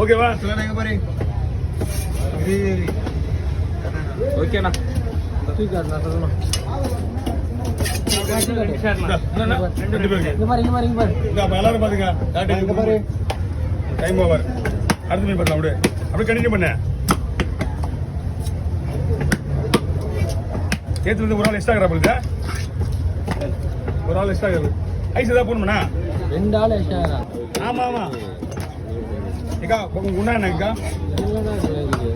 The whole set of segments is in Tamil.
ஓகேவா சொல்லுங்க எங்க பாரு ஓகேண்ணா தூக்காதுண்ணா சொல்லணும் எல்லாரும் பாருங்க டைம் ஓவர் அடுத்த மீன் பண்ணலாம் அப்படியே அப்படியே கண்டினியூ பண்ண கேத்துல இருந்து ஒரு ஆள் எக்ஸ்ட்ரா போகுது ஒரு ஆள் எக்ஸ்ட்ரா ஐஸ் ஏதாவது போடணும்ண்ணா 2 ஆள் எக்ஸ்ட்ரா ஆமா ஆமா ஏக்கா உண்ணா என்னக்கா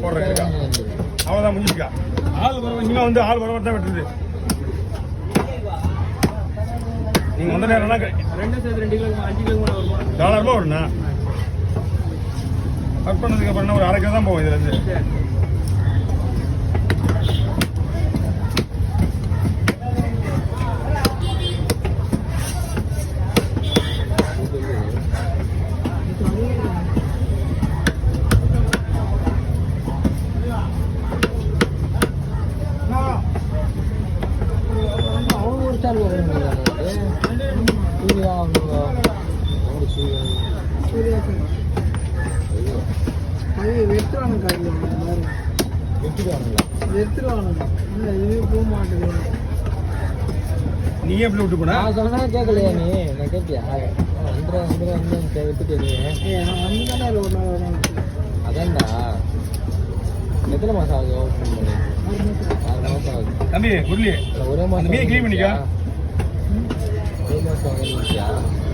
போடுறேன் அவ்வளோதான் முடிஞ்சுக்கா ஆள் வரவ இனிமே வந்து ஆள் வரவ தான் வெட்டுறது நீங்க வந்த நேரம்னா 2 கிலோ 5 கிலோ வருமா $1 வரும்ண்ணா கட் பண்ணதுக்கு அப்புறம் ஒரு 1/2 கிலோ தான் போகும் இதுல இருந்து நீ எப்படி விட்டு போனா சொன்னா கேட்கலையா நீ நான் கேட்டியா அதான்டா எத்தனை மாசம் ஆகுது ஓப்பன் பண்ணி 6 மாசம் ஆகுது தம்பி குருளி ஒரே மாசம் கிளீன் பண்ணிக்கா 1 மாசம் ஆகுது